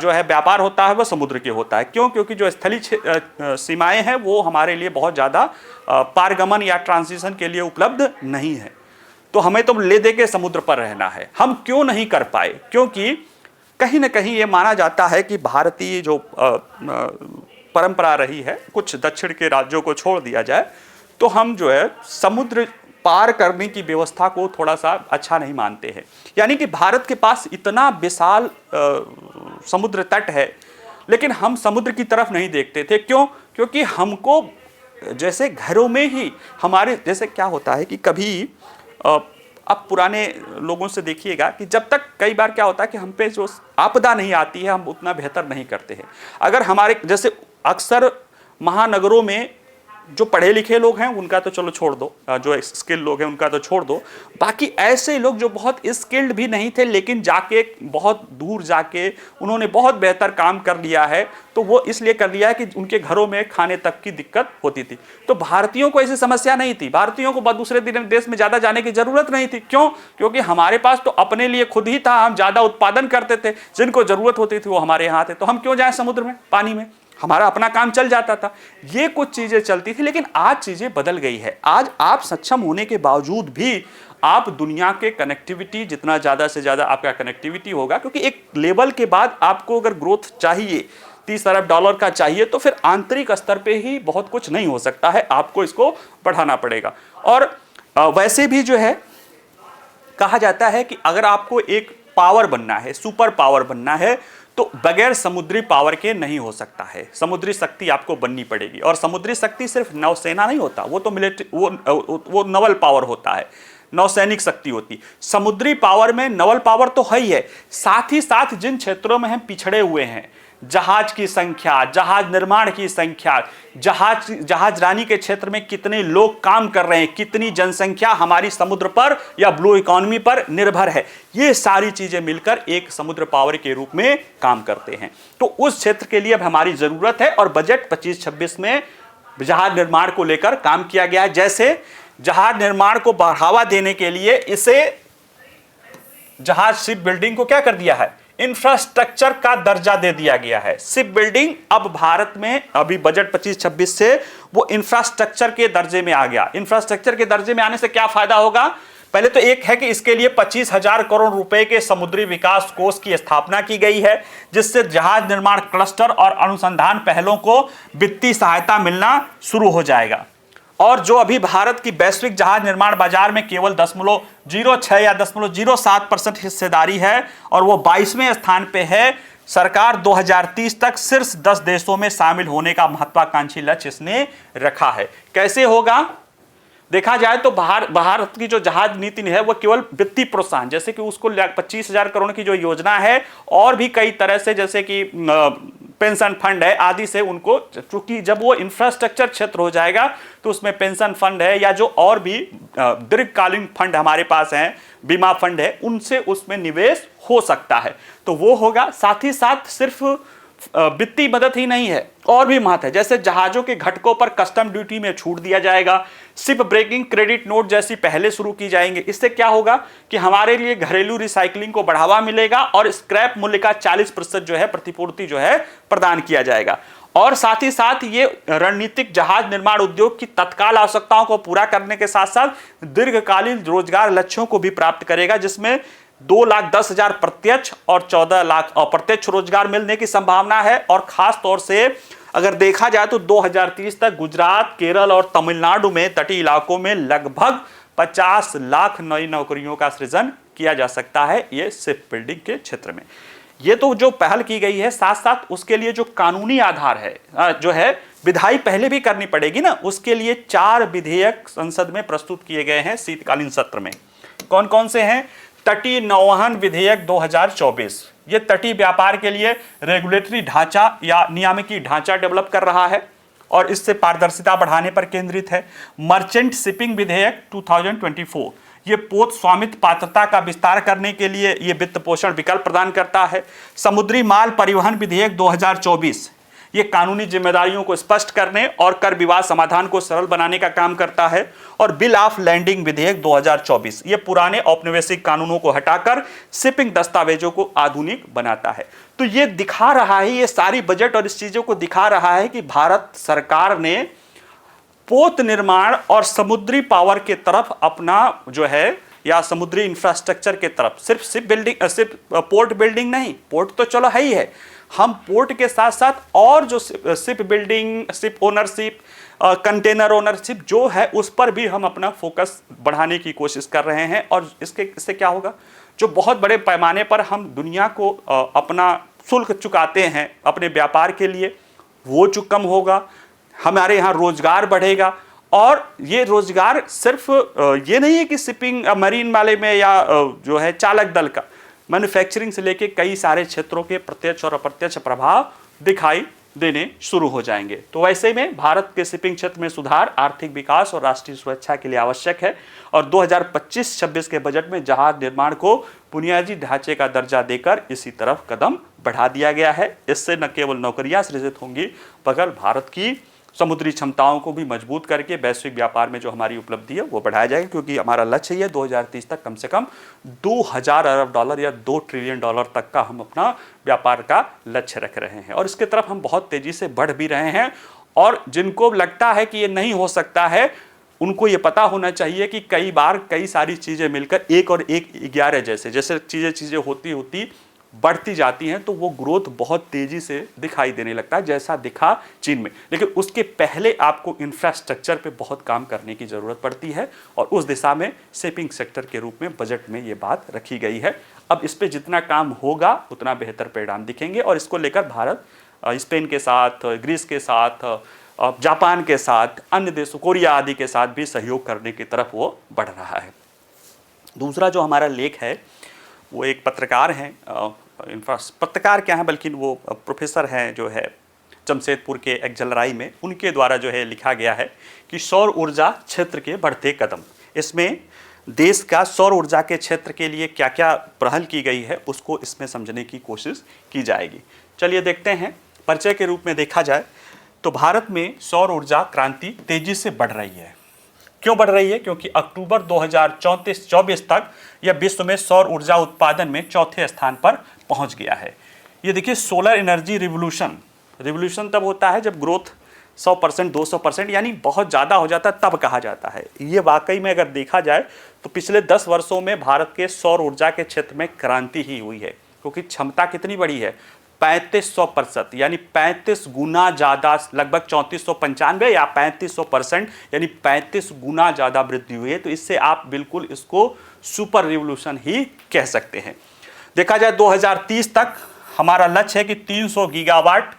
जो है व्यापार होता है वह समुद्र के होता है। क्यों? क्योंकि जो स्थलीय सीमाएं हैं वो हमारे लिए बहुत ज़्यादा पारगमन या ट्रांजिशन के लिए उपलब्ध नहीं है, तो हमें तो ले दे के समुद्र पर रहना है। हम क्यों नहीं कर पाए? क्योंकि कहीं ना कहीं ये माना जाता है कि भारतीय जो परंपरा रही है, कुछ दक्षिण के राज्यों को छोड़ दिया जाए तो हम जो है समुद्र पार करने की व्यवस्था को थोड़ा सा अच्छा नहीं मानते हैं। यानी कि भारत के पास इतना विशाल समुद्र तट है लेकिन हम समुद्र की तरफ नहीं देखते थे। क्यों? क्योंकि हमको जैसे घरों में ही हमारे जैसे क्या होता है कि कभी अब पुराने लोगों से देखिएगा कि जब तक कई बार क्या होता है कि हम पे जो आपदा नहीं आती है हम उतना बेहतर नहीं करते हैं। अगर हमारे जैसे अक्सर महानगरों में जो पढ़े लिखे लोग हैं उनका तो चलो छोड़ दो, जो स्किल लोग हैं उनका तो छोड़ दो, बाकी ऐसे लोग जो बहुत स्किल्ड भी नहीं थे लेकिन जाके बहुत दूर जाके उन्होंने बहुत बेहतर काम कर लिया है, तो वो इसलिए कर लिया है कि उनके घरों में खाने तक की दिक्कत होती थी। तो भारतीयों को ऐसी समस्या नहीं थी, भारतीयों को दूसरे देश में ज़्यादा जाने की ज़रूरत नहीं थी। क्यों? क्योंकि हमारे पास तो अपने लिए खुद ही था, हम ज़्यादा उत्पादन करते थे, जिनको ज़रूरत होती थी वो हमारे यहाँ थे, तो हम क्यों जाएँ समुद्र में, पानी में, हमारा अपना काम चल जाता था। ये कुछ चीजें चलती थी, लेकिन आज चीजें बदल गई है। आज आप सक्षम होने के बावजूद भी आप दुनिया के कनेक्टिविटी जितना ज़्यादा से ज़्यादा आपका कनेक्टिविटी होगा, क्योंकि एक लेवल के बाद आपको अगर ग्रोथ चाहिए $30 अरब का चाहिए तो फिर आंतरिक स्तर पे ही बहुत कुछ नहीं हो सकता है, आपको इसको बढ़ाना पड़ेगा। और वैसे भी जो है कहा जाता है कि अगर आपको एक पावर बनना है, सुपर पावर बनना है, तो बगैर समुद्री पावर के नहीं हो सकता है। समुद्री शक्ति आपको बननी पड़ेगी, और समुद्री शक्ति सिर्फ नौसेना नहीं होता, वो तो मिलिट्री वो नवल पावर होता है, नौसैनिक शक्ति होती। समुद्री पावर में नवल पावर तो है ही है, साथ ही साथ जिन क्षेत्रों में हम पिछड़े हुए हैं, जहाज की संख्या, जहाज निर्माण की संख्या, जहाजरानी के क्षेत्र में कितने लोग काम कर रहे हैं, कितनी जनसंख्या हमारी समुद्र पर या ब्लू इकोनॉमी पर निर्भर है, ये सारी चीजें मिलकर एक समुद्र पावर के रूप में काम करते हैं। तो उस क्षेत्र के लिए अब हमारी जरूरत है, और बजट 25-26 में जहाज निर्माण को लेकर काम किया गया है। जैसे जहाज निर्माण को बढ़ावा देने के लिए इसे जहाज शिप बिल्डिंग को क्या कर दिया है, इंफ्रास्ट्रक्चर का दर्जा दे दिया गया है। शिप बिल्डिंग अब भारत में अभी बजट 25-26 से वो इंफ्रास्ट्रक्चर के दर्जे में आ गया। इंफ्रास्ट्रक्चर के दर्जे में आने से क्या फायदा होगा? पहले तो एक है कि इसके लिए 25,000 करोड़ रुपए के समुद्री विकास कोष की स्थापना की गई है, जिससे जहाज निर्माण क्लस्टर और अनुसंधान पहलों को वित्तीय सहायता मिलना शुरू हो जाएगा। और जो अभी भारत की वैश्विक जहाज निर्माण बाजार में केवल 0.06 या 0.07% हिस्सेदारी है, और वो 22वें स्थान पे है। सरकार 2030 तक शीर्ष 10 देशों में शामिल होने का महत्वाकांक्षी लक्ष्य इसने रखा है। कैसे होगा? देखा जाए तो भारत की जो जहाज नीति है वो केवल वित्तीय प्रोत्साहन, जैसे कि उसको 25,000 करोड़ की जो योजना है, और भी कई तरह से जैसे कि पेंशन फंड है आदि से उनको, क्योंकि जब वो इंफ्रास्ट्रक्चर क्षेत्र हो जाएगा तो उसमें पेंशन फंड है या जो और भी दीर्घकालीन फंड हमारे पास हैं, बीमा फंड है, उनसे उसमें निवेश हो सकता है, तो वो होगा। साथ ही साथ सिर्फ वित्तीय मदद ही नहीं है, और भी महत्व है, जैसे जहाजों के घटकों पर कस्टम ड्यूटी में छूट दिया जाएगा, शिप ब्रेकिंग क्रेडिट नोट जैसी पहले शुरू की जाएंगे। इससे क्या होगा कि हमारे लिए घरेलू रिसाइकलिंग को बढ़ावा मिलेगा और स्क्रैप मूल्य का 40% जो है प्रतिपूर्ति जो है प्रदान किया जाएगा। और साथ ही साथ ये रणनीतिक जहाज निर्माण उद्योग की तत्काल आवश्यकताओं को पूरा करने के साथ साथ दीर्घकालीन रोजगार लक्ष्यों को भी प्राप्त करेगा, जिसमें 2,10,000 प्रत्यक्ष और 14 लाख अप्रत्यक्ष रोजगार मिलने की संभावना है। और खास तौर से अगर देखा जाए तो 2030 तक गुजरात, केरल और तमिलनाडु में तटीय इलाकों में लगभग 50 लाख नई नौकरियों का सृजन किया जा सकता है ये शिप बिल्डिंग के क्षेत्र में। ये तो जो पहल की गई है, साथ साथ उसके लिए जो कानूनी आधार है जो है विधायी पहले भी करनी पड़ेगी ना, उसके लिए 4 विधेयक संसद में प्रस्तुत किए गए हैं शीतकालीन सत्र में। कौन कौन से हैं? तटीय नौवहन विधेयक 2024, ये तटीय व्यापार के लिए रेगुलेटरी ढांचा या नियामकीय ढांचा डेवलप कर रहा है और इससे पारदर्शिता बढ़ाने पर केंद्रित है। मर्चेंट शिपिंग विधेयक 2024, ये पोत स्वामित्व पात्रता का विस्तार करने के लिए ये वित्त पोषण विकल्प प्रदान करता है। समुद्री माल परिवहन विधेयक 2024, ये कानूनी जिम्मेदारियों को स्पष्ट करने और कर विवाद समाधान को सरल बनाने का काम करता है। और बिल ऑफ लैंडिंग विधेयक 2024, ये पुराने औपनिवेशिक कानूनों को हटाकर शिपिंग दस्तावेजों को आधुनिक बनाता है। तो ये दिखा रहा है, ये सारी बजट और इस चीजों को दिखा रहा है कि भारत सरकार ने पोत निर्माण और समुद्री पावर के तरफ अपना जो है या समुद्री इंफ्रास्ट्रक्चर के तरफ सिर्फ पोर्ट बिल्डिंग नहीं, पोर्ट तो चलो है ही है, हम पोर्ट के साथ साथ और जो ship building, ship ownership, container ownership जो है उस पर भी हम अपना फोकस बढ़ाने की कोशिश कर रहे हैं। और इससे क्या होगा, जो बहुत बड़े पैमाने पर हम दुनिया को अपना शुल्क चुकाते हैं अपने व्यापार के लिए, वो कम होगा, हमारे यहाँ रोजगार बढ़ेगा। और ये रोजगार सिर्फ ये नहीं है कि शिपिंग मरीन वाले में या जो है चालक दल का, मैन्युफैक्चरिंग से लेके कई सारे क्षेत्रों के प्रत्यक्ष और अप्रत्यक्ष प्रभाव दिखाई देने शुरू हो जाएंगे। तो वैसे में भारत के शिपिंग क्षेत्र में सुधार आर्थिक विकास और राष्ट्रीय सुरक्षा के लिए आवश्यक है। और 2025-26 के बजट में जहाज निर्माण को बुनियादी ढांचे का दर्जा देकर इसी तरफ कदम बढ़ा दिया गया है। इससे न केवल नौकरियां सृजित होंगी बल्कि भारत की समुद्री क्षमताओं को भी मजबूत करके वैश्विक व्यापार में जो हमारी उपलब्धि है वो बढ़ाया जाएगा, क्योंकि हमारा लक्ष्य ये 2030 तक कम से कम 2000 अरब डॉलर या 2 ट्रिलियन डॉलर तक का हम अपना व्यापार का लक्ष्य रख रहे हैं। और इसके तरफ हम बहुत तेजी से बढ़ भी रहे हैं। और जिनको लगता है कि ये नहीं हो सकता है, उनको ये पता होना चाहिए कि कई बार कई सारी चीज़ें मिलकर 1 और 1 11 जैसे चीज़ें होती बढ़ती जाती हैं, तो वो ग्रोथ बहुत तेजी से दिखाई देने लगता है, जैसा दिखा चीन में। लेकिन उसके पहले आपको इंफ्रास्ट्रक्चर पे बहुत काम करने की ज़रूरत पड़ती है और उस दिशा में शिपिंग सेक्टर के रूप में बजट में ये बात रखी गई है। अब इस पे जितना काम होगा उतना बेहतर परिणाम दिखेंगे। और इसको लेकर भारत स्पेन के साथ, ग्रीस के साथ, जापान के साथ, अन्य देशों, कोरिया आदि के साथ भी सहयोग करने की तरफ वो बढ़ रहा है। दूसरा जो हमारा लेख है वो एक पत्रकार हैं, पत्रकार क्या हैं बल्कि वो प्रोफेसर हैं जो है जमशेदपुर के एक जलराई में, उनके द्वारा जो है लिखा गया है कि सौर ऊर्जा क्षेत्र के बढ़ते कदम। इसमें देश का सौर ऊर्जा के क्षेत्र के लिए क्या क्या पहल की गई है उसको इसमें समझने की कोशिश की जाएगी। चलिए देखते हैं। परिचय के रूप में देखा जाए तो भारत में सौर ऊर्जा क्रांति तेजी से बढ़ रही है। क्यों बढ़ रही है? क्योंकि अक्टूबर 2024 तक यह विश्व में सौर ऊर्जा उत्पादन में चौथे स्थान पर पहुंच गया है। ये देखिए, सोलर एनर्जी रिवोल्यूशन तब होता है जब ग्रोथ 100%, 200% यानी बहुत ज़्यादा हो जाता है, तब कहा जाता है। ये वाकई में अगर देखा जाए तो पिछले 10 वर्षों में भारत के सौर ऊर्जा के क्षेत्र में क्रांति ही हुई है, क्योंकि क्षमता कितनी बड़ी है, 3500% यानी 35 गुना ज़्यादा, लगभग 3495 या 3500% यानी 35 गुना ज़्यादा वृद्धि हुई है। तो इससे आप बिल्कुल इसको सुपर रिवोल्यूशन ही कह सकते हैं। देखा जाए 2030 तक हमारा लक्ष्य है कि 300 गीगावाट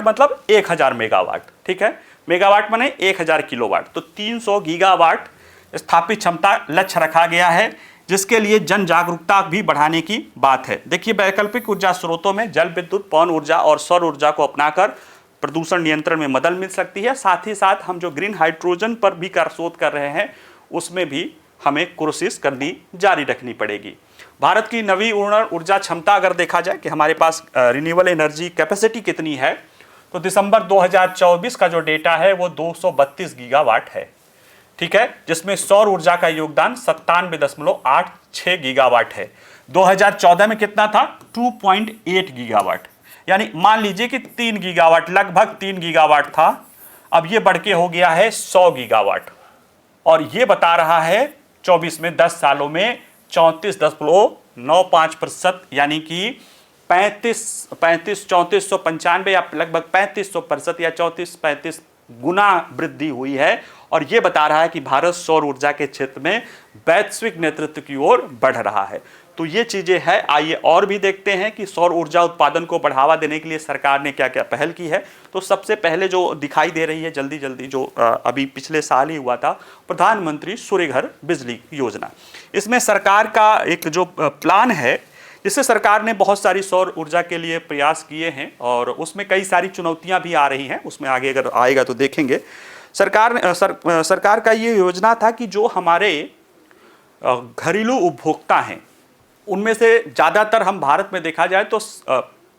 मतलब 1000 मेगावाट, ठीक है, मेगावाट माने 1000 किलोवाट, तो 300 गीगावाट स्थापित क्षमता लक्ष्य रखा गया है, जिसके लिए जन जागरूकता भी बढ़ाने की बात है। देखिए, वैकल्पिक ऊर्जा स्रोतों में जल विद्युत, पवन ऊर्जा और सौर ऊर्जा को अपनाकर प्रदूषण नियंत्रण में मदद मिल सकती है। साथ ही साथ हम जो ग्रीन हाइड्रोजन पर भी शोध कर रहे हैं उसमें भी हमें कोशिश करनी जारी रखनी पड़ेगी। भारत की नवीकरणीय ऊर्जा क्षमता अगर देखा जाए कि हमारे पास रिन्यूएबल एनर्जी कैपेसिटी कितनी है, तो दिसंबर 2024 का जो डेटा है वो 232 गीगावाट है, ठीक है, जिसमें सौर ऊर्जा का योगदान 97.86 गीगावाट है। 2014 में कितना था? 2.8 गीगावाट, यानी मान लीजिए कि 3 गीगावाट, लगभग 3 गीगावाट था, अब ये बढ़ के हो गया है 100 गीगावाट। और ये बता रहा है 24 में 10 सालों में 34.95%, यानी कि 3495 या लगभग 3500% या 34-35 गुना वृद्धि हुई है। और यह बता रहा है कि भारत सौर ऊर्जा के क्षेत्र में वैश्विक नेतृत्व की ओर बढ़ रहा है। तो ये चीजें हैं। आइए और भी देखते हैं कि सौर ऊर्जा उत्पादन को बढ़ावा देने के लिए सरकार ने क्या क्या पहल की है। तो सबसे पहले जो दिखाई दे रही है जल्दी जल्दी, जो अभी पिछले साल ही हुआ था, प्रधानमंत्री सूर्य घर बिजली योजना। इसमें सरकार का एक जो प्लान है, जिससे सरकार ने बहुत सारी सौर ऊर्जा के लिए प्रयास किए हैं और उसमें कई सारी चुनौतियां भी आ रही हैं, उसमें आगे अगर आएगा तो देखेंगे। सरकार का ये योजना था कि जो हमारे घरेलू उपभोक्ता हैं उनमें से ज़्यादातर, हम भारत में देखा जाए तो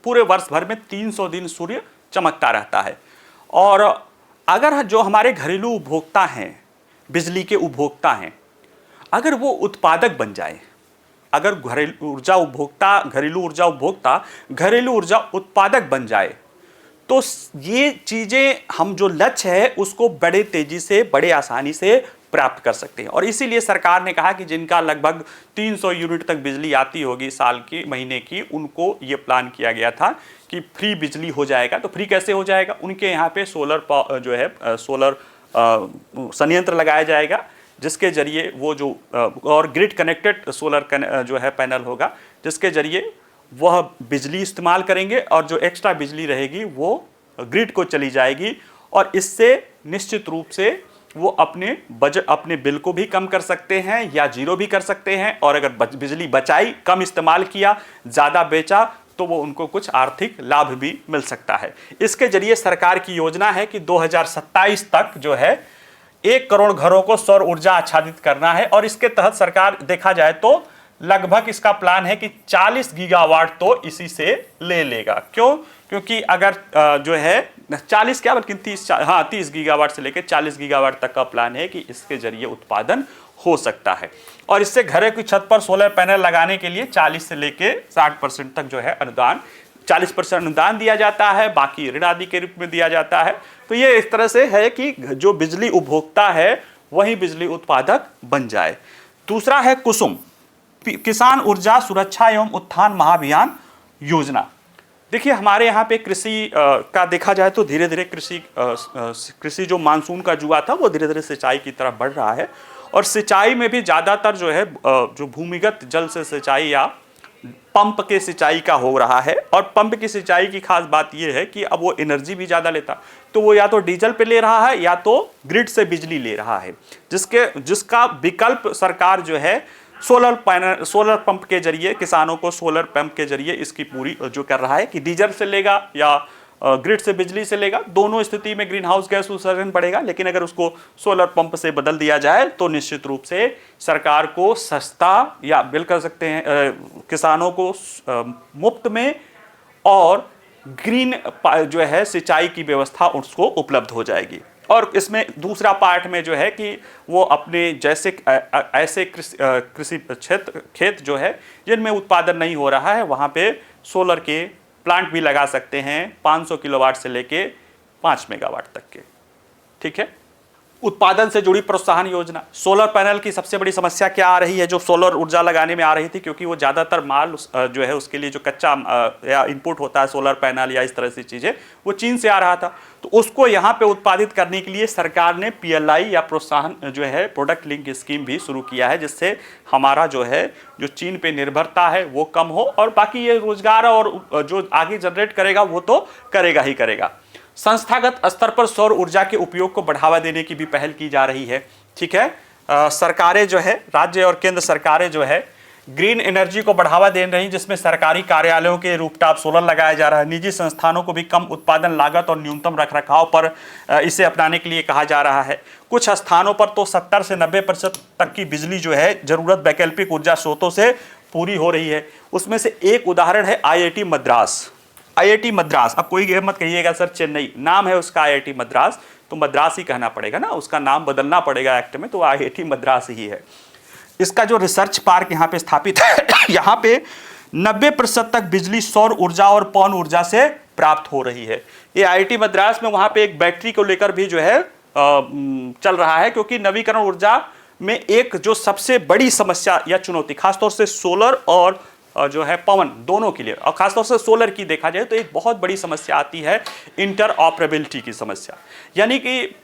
पूरे वर्ष भर में 300 दिन सूर्य चमकता रहता है। और अगर जो हमारे घरेलू उपभोक्ता हैं, बिजली के उपभोक्ता हैं, अगर वो उत्पादक बन जाए, अगर घरेलू ऊर्जा उपभोक्ता घरेलू ऊर्जा उत्पादक बन जाए, तो ये चीज़ें, हम जो लक्ष्य है उसको बड़े तेजी से, बड़े आसानी से प्राप्त कर सकते हैं। और इसीलिए सरकार ने कहा कि जिनका लगभग 300 यूनिट तक बिजली आती होगी साल की, महीने की, उनको ये प्लान किया गया था कि फ्री बिजली हो जाएगा। तो फ्री कैसे हो जाएगा? उनके यहाँ पे सोलर संयंत्र लगाया जाएगा, जिसके जरिए वो जो और ग्रिड कनेक्टेड सोलर जो है पैनल होगा, जिसके जरिए वह बिजली इस्तेमाल करेंगे और जो एक्स्ट्रा बिजली रहेगी वो ग्रिड को चली जाएगी। और इससे निश्चित रूप से वो अपने बिल को भी कम कर सकते हैं या जीरो भी कर सकते हैं। और अगर बिजली बचाई, कम इस्तेमाल किया, ज़्यादा बेचा, तो वो उनको कुछ आर्थिक लाभ भी मिल सकता है। इसके जरिए सरकार की योजना है कि 2027 तक जो है 1 करोड़ घरों को सौर ऊर्जा आच्छादित करना है। और इसके तहत सरकार, देखा जाए तो लगभग इसका प्लान है कि 40 गीगावाट तो इसी से ले लेगा। क्यों? क्योंकि अगर जो है 40 क्या बल्कि 30 गीगावाट से लेकर 40 गीगावाट तक का प्लान है कि इसके जरिए उत्पादन हो सकता है। और इससे घरों की छत पर सोलर पैनल लगाने के लिए 40 से लेकर 60% तक जो है अनुदान, 40% अनुदान दिया जाता है, बाकी ऋण आदि के रूप में दिया जाता है। तो ये इस तरह से है कि जो बिजली उपभोक्ता है वही बिजली उत्पादक बन जाए। दूसरा है कुसुम, किसान ऊर्जा सुरक्षा एवं उत्थान महाअभियान योजना। देखिए, हमारे यहाँ पे कृषि का देखा जाए तो धीरे धीरे कृषि जो मानसून का जुआ था वो धीरे धीरे सिंचाई की तरफ बढ़ रहा है। और सिंचाई में भी ज़्यादातर जो है जो भूमिगत जल से सिंचाई या पंप के सिंचाई का हो रहा है। और पंप की सिंचाई की खास बात यह है कि अब वो एनर्जी भी ज़्यादा लेता, तो वो या तो डीजल पे ले रहा है या तो ग्रिड से बिजली ले रहा है, जिसका विकल्प सरकार जो है सोलर पंप के जरिए, किसानों को सोलर पंप के जरिए इसकी पूरी जो कर रहा है कि डीजल से लेगा या ग्रिड से बिजली से लेगा। दोनों स्थिति में ग्रीन हाउस गैस उत्सर्जन बढ़ेगा, लेकिन अगर उसको सोलर पंप से बदल दिया जाए तो निश्चित रूप से सरकार को सस्ता, या बिल कर सकते हैं किसानों को मुफ्त में और ग्रीन जो है सिंचाई की व्यवस्था उसको उपलब्ध हो जाएगी। और इसमें दूसरा पार्ट में जो है कि वो अपने जैसे ऐसे कृषि खेत जो है जिनमें उत्पादन नहीं हो रहा है, वहाँ पे सोलर के प्लांट भी लगा सकते हैं, 500 किलोवाट से लेके 5 मेगावाट तक के। ठीक है। उत्पादन से जुड़ी प्रोत्साहन योजना। सोलर पैनल की सबसे बड़ी समस्या क्या आ रही है, जो सोलर ऊर्जा लगाने में आ रही थी, क्योंकि वो ज़्यादातर माल जो है उसके लिए जो कच्चा या इनपुट होता है सोलर पैनल या इस तरह से चीज़ें, वो चीन से आ रहा था। तो उसको यहाँ पे उत्पादित करने के लिए सरकार ने PLI या प्रोत्साहन जो है प्रोडक्ट लिंक स्कीम भी शुरू किया है, जिससे हमारा जो है जो चीन पे निर्भरता है वो कम हो, और बाकी ये रोजगार और जो आगे जनरेट करेगा वो तो करेगा ही करेगा। संस्थागत स्तर पर सौर ऊर्जा के उपयोग को बढ़ावा देने की भी पहल की जा रही है। ठीक है। सरकारें जो है, राज्य और केंद्र सरकारें जो है ग्रीन एनर्जी को बढ़ावा दे रही, जिसमें सरकारी कार्यालयों के रूफटॉप सोलर लगाया जा रहा है। निजी संस्थानों को भी कम उत्पादन लागत और न्यूनतम रखरखाव पर इसे अपनाने के लिए कहा जा रहा है। कुछ स्थानों पर तो 70 से 90% तक की बिजली जो है जरूरत वैकल्पिक ऊर्जा स्रोतों से पूरी हो रही है। उसमें से एक उदाहरण है IIT मद्रास। आईआईटी मद्रास, अब कोई ये मत कहिएगा सर चेन्नई, नाम है उसका आईआईटी मद्रास, तो मद्रास ही कहना पड़ेगा ना, उसका नाम बदलना पड़ेगा एक्ट में, तो आईआईटी मद्रास ही है। इसका जो रिसर्च पार्क यहाँ पे स्थापित है यहाँ पे 90% तक बिजली सौर ऊर्जा और पवन ऊर्जा से प्राप्त हो रही है। ये आईआईटी मद्रास में वहाँ पे एक बैटरी को लेकर भी जो है चल रहा है, क्योंकि नवीकरण ऊर्जा में एक जो सबसे बड़ी समस्या या चुनौती खासतौर से सोलर और जो है पवन दोनों के लिए, और खासतौर से सोलर की देखा जाए तो एक बहुत बड़ी समस्या आती है इंटरऑपरेबिलिटी की समस्या, यानी कि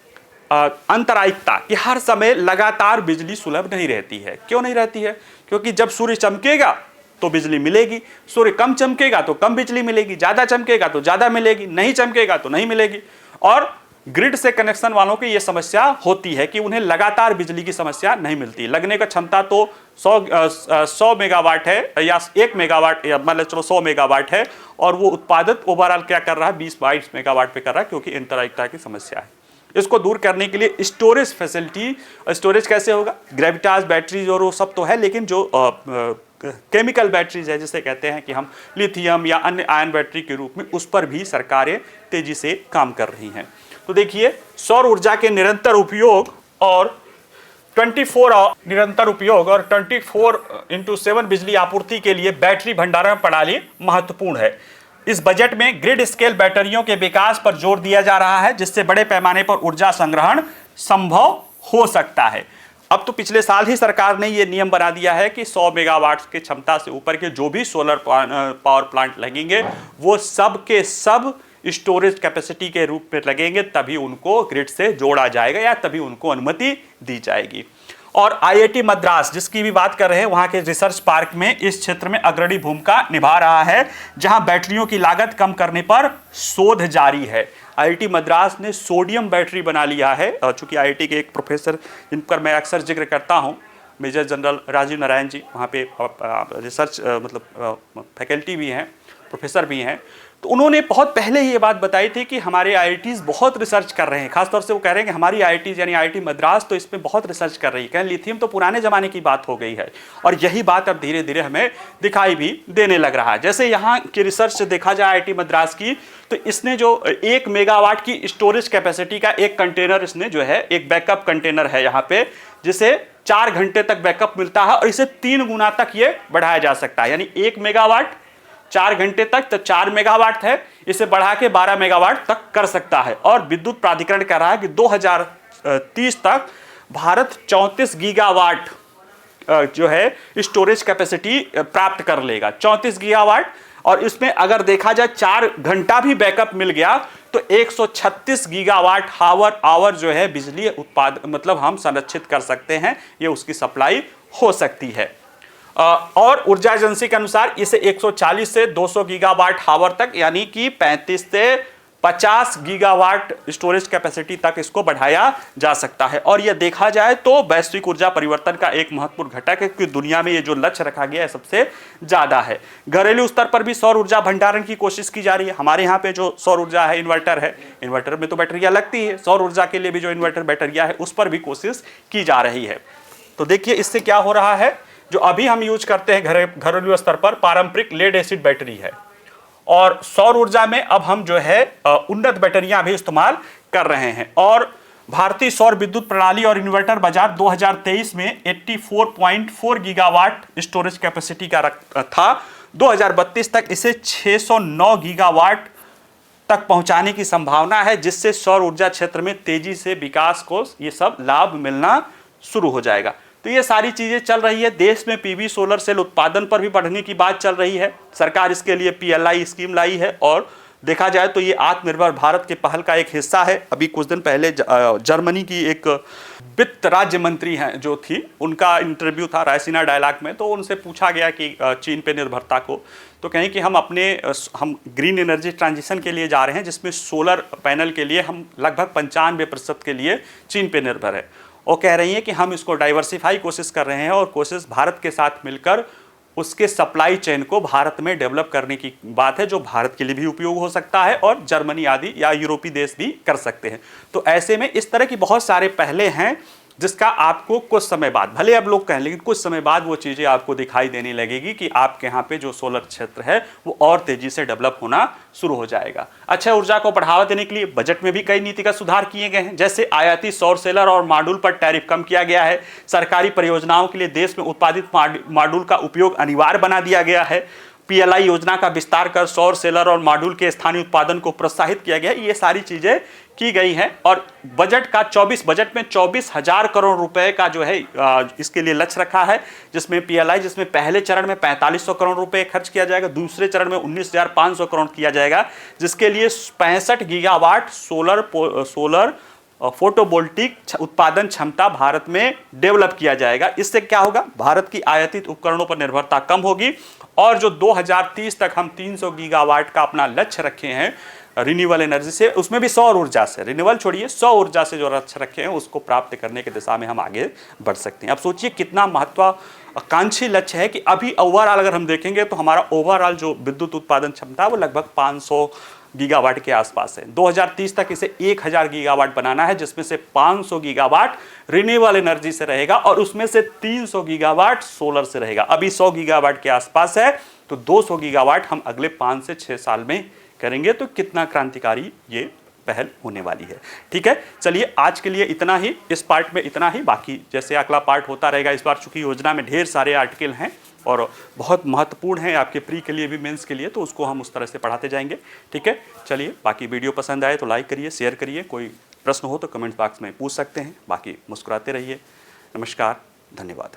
अंतरायिकता, कि हर समय लगातार बिजली सुलभ नहीं रहती है। क्यों नहीं रहती है? क्योंकि जब सूर्य चमकेगा तो बिजली मिलेगी, सूर्य कम चमकेगा तो कम बिजली मिलेगी, ज्यादा चमकेगा तो ज्यादा मिलेगी, नहीं चमकेगा तो नहीं मिलेगी। और ग्रिड से कनेक्शन वालों की यह समस्या होती है कि उन्हें लगातार बिजली की समस्या नहीं मिलती। लगने का क्षमता तो 100 मेगावाट है या 1 मेगावाट, या मान लो चलो 100 मेगावाट है, और वो उत्पादित ओवरऑल क्या कर रहा है 20-22 मेगावाट पे कर रहा है, क्योंकि इंटरआइकता की समस्या है। इसको दूर करने के लिए स्टोरेज फैसिलिटी, स्टोरेज कैसे होगा? ग्रेविटास बैटरीज और वो सब तो है, लेकिन जो केमिकल बैटरीज है जिसे कहते हैं कि हम लिथियम या अन्य आयन बैटरी के रूप में, उस पर भी सरकारें तेजी से काम कर रही हैं। तो देखिए, सौर ऊर्जा के निरंतर उपयोग और 24/7 बिजली आपूर्ति के लिए बैटरी भंडारण प्रणाली महत्वपूर्ण है। इस बजट में ग्रिड स्केल बैटरियों के विकास पर जोर दिया जा रहा है, जिससे बड़े पैमाने पर ऊर्जा संग्रहण संभव हो सकता है। अब तो पिछले साल ही सरकार ने यह नियम बना दिया है कि 100 मेगावाट की क्षमता से ऊपर के जो भी सोलर पावर प्लांट लगेंगे वो सब के सब स्टोरेज कैपेसिटी के रूप में लगेंगे, तभी उनको ग्रिड से जोड़ा जाएगा या तभी उनको अनुमति दी जाएगी। और आईआईटी मद्रास जिसकी भी बात कर रहे हैं, वहां के रिसर्च पार्क में इस क्षेत्र में अग्रणी भूमिका निभा रहा है, जहां बैटरियों की लागत कम करने पर शोध जारी है। आईआईटी मद्रास ने सोडियम बैटरी बना लिया है। चूंकि आईआईटी के एक प्रोफेसर जिन पर मैं अक्सर जिक्र करता हूं, मेजर जनरल राजीव नारायण जी, वहाँ पे रिसर्च फैकल्टी भी हैं, प्रोफेसर भी हैं, तो उन्होंने बहुत पहले ही ये बात बताई थी कि हमारे आईआईटीज बहुत रिसर्च कर रहे हैं। खासतौर से वो कह रहे हैं कि हमारी आईआईटीज यानी आईआईटी मद्रास तो इसमें बहुत रिसर्च कर रही है। कहें लिथियम तो पुराने जमाने की बात हो गई है, और यही बात अब धीरे धीरे हमें दिखाई भी देने लग रहा है। जैसे यहाँ की रिसर्च से देखा जाए आईआईटी मद्रास की, तो इसने जो 1 मेगावाट की स्टोरेज कैपेसिटी का एक कंटेनर, इसने जो है एक बैकअप कंटेनर है यहाँ पे, जिसे 4 घंटे तक बैकअप मिलता है, और इसे 3 गुना तक ये बढ़ाया जा सकता है। यानी 1 मेगावाट 4 घंटे तक तो 4 मेगावाट है, इसे बढ़ा के 12 मेगावाट तक कर सकता है। और विद्युत प्राधिकरण कह रहा है कि 2030 तक भारत 34 गीगावाट जो है स्टोरेज कैपेसिटी प्राप्त कर लेगा, 34 गीगावाट। और इसमें अगर देखा जाए 4 घंटा भी बैकअप मिल गया तो 136 गीगावाट आवर जो है बिजली उत्पादन, मतलब हम संरक्षित कर सकते हैं, ये उसकी सप्लाई हो सकती है। और ऊर्जा एजेंसी के अनुसार इसे 140 से 200 गीगावाट आवर तक, यानी कि 35 से 50 गीगावाट स्टोरेज कैपेसिटी तक इसको बढ़ाया जा सकता है। और यह देखा जाए तो वैश्विक ऊर्जा परिवर्तन का एक महत्वपूर्ण घटक है, क्योंकि दुनिया में ये जो लक्ष्य रखा गया है सबसे ज्यादा है। घरेलू स्तर पर भी सौर ऊर्जा भंडारण की कोशिश की जा रही है। हमारे यहाँ पे जो सौर ऊर्जा है, इन्वर्टर है, इन्वर्टर में तो बैटरियां लगती है, सौर ऊर्जा के लिए भी जो इन्वर्टर बैटरियां है उस पर भी कोशिश की जा रही है। तो देखिए इससे क्या हो रहा है, जो अभी हम यूज करते हैं घरेलू स्तर पर पारंपरिक लेड एसिड बैटरी है, और सौर ऊर्जा में अब हम जो है उन्नत बैटरियां भी इस्तेमाल कर रहे हैं। और भारतीय सौर विद्युत प्रणाली और इन्वर्टर बाजार 2023 में 84.4 गीगावाट स्टोरेज कैपेसिटी का था। 2032 तक इसे 609 गीगावाट तक पहुंचाने की संभावना है, जिससे सौर ऊर्जा क्षेत्र में तेजी से विकास को ये सब लाभ मिलना शुरू हो जाएगा। तो ये सारी चीजें चल रही है। देश में पीवी सोलर सेल उत्पादन पर भी बढ़ने की बात चल रही है। सरकार इसके लिए पीएलआई स्कीम लाई है, और देखा जाए तो ये आत्मनिर्भर भारत के पहल का एक हिस्सा है। अभी कुछ दिन पहले जर्मनी की एक वित्त राज्य मंत्री हैं जो थी, उनका इंटरव्यू था रायसीना डायलॉग में, तो उनसे पूछा गया कि चीन पे निर्भरता को, तो कहें कि हम ग्रीन एनर्जी ट्रांजिशन के लिए जा रहे हैं, जिसमें सोलर पैनल के लिए हम लगभग 95% के लिए चीन पे निर्भर है। वो कह रही हैं कि हम इसको डाइवर्सिफाई कोशिश कर रहे हैं, और कोशिश भारत के साथ मिलकर उसके सप्लाई चेन को भारत में डेवलप करने की बात है, जो भारत के लिए भी उपयोग हो सकता है और जर्मनी आदि या यूरोपीय देश भी कर सकते हैं। तो ऐसे में इस तरह की बहुत सारे पहले हैं जिसका आपको कुछ समय बाद, भले अब लोग कहें, लेकिन कुछ समय बाद वो चीज़ें आपको दिखाई देने लगेगी कि आपके यहाँ पे जो सोलर क्षेत्र है वो और तेजी से डेवलप होना शुरू हो जाएगा। अक्षय ऊर्जा को बढ़ावा देने के लिए बजट में भी कई नीतिगत सुधार किए गए हैं, जैसे आयाती सौर सेलर और मॉड्यूल पर टैरिफ कम किया गया है। सरकारी परियोजनाओं के लिए देश में उत्पादित मॉड्यूल का उपयोग अनिवार्य बना दिया गया है। पीएलआई योजना का विस्तार कर सौर सेलर और मॉड्यूल के स्थानीय उत्पादन को प्रोत्साहित किया गया। ये सारी चीजें की गई हैं और बजट में 24,000 करोड़ रुपए का जो है इसके लिए लक्ष्य रखा है, जिसमें पीएलआई, जिसमें पहले चरण में 4500 करोड़ रुपए खर्च किया जाएगा, दूसरे चरण में 19,500 करोड़ किया जाएगा, जिसके लिए 65 गीगावाट सोलर फोटोवोल्टिक उत्पादन क्षमता भारत में डेवलप किया जाएगा। इससे क्या होगा, भारत की आयातित उपकरणों पर निर्भरता कम होगी और जो 2030 तक हम 300 गीगावाट का अपना लक्ष्य रखे हैं रिन्यूएबल एनर्जी से, उसमें भी सौर ऊर्जा से, रिन्यूएबल छोड़िए, सौर ऊर्जा से जो लक्ष्य रखे हैं उसको प्राप्त करने की दिशा में हम आगे बढ़ सकते हैं। अब सोचिए कितना महत्वाकांक्षी लक्ष्य है कि अभी ओवरऑल अगर हम देखेंगे तो हमारा ओवरऑल जो विद्युत उत्पादन क्षमता है वो लगभग 500 गीगावाट के आसपास है। 2030 तक इसे 1000 गीगावाट बनाना है, जिसमें से 500 गीगावाट रिन्यूएबल एनर्जी से रहेगा और उसमें से 300 गीगावाट सोलर से रहेगा। अभी 100 गीगावाट के आसपास है, तो 200 गीगावाट हम अगले 5 से 6 साल में करेंगे। तो कितना क्रांतिकारी ये पहल होने वाली है। ठीक है, चलिए आज के लिए इतना ही, इस पार्ट में इतना ही, बाकी जैसे अगला पार्ट होता रहेगा। इस बार चूंकि योजना में ढेर सारे आर्टिकल हैं और बहुत महत्वपूर्ण है आपके प्री के लिए भी, मेंस के लिए, तो उसको हम उस तरह से पढ़ाते जाएंगे। ठीक है, चलिए, बाकी वीडियो पसंद आए तो लाइक करिए, शेयर करिए, कोई प्रश्न हो तो कमेंट बॉक्स में पूछ सकते हैं, बाकी मुस्कुराते रहिए। नमस्कार, धन्यवाद।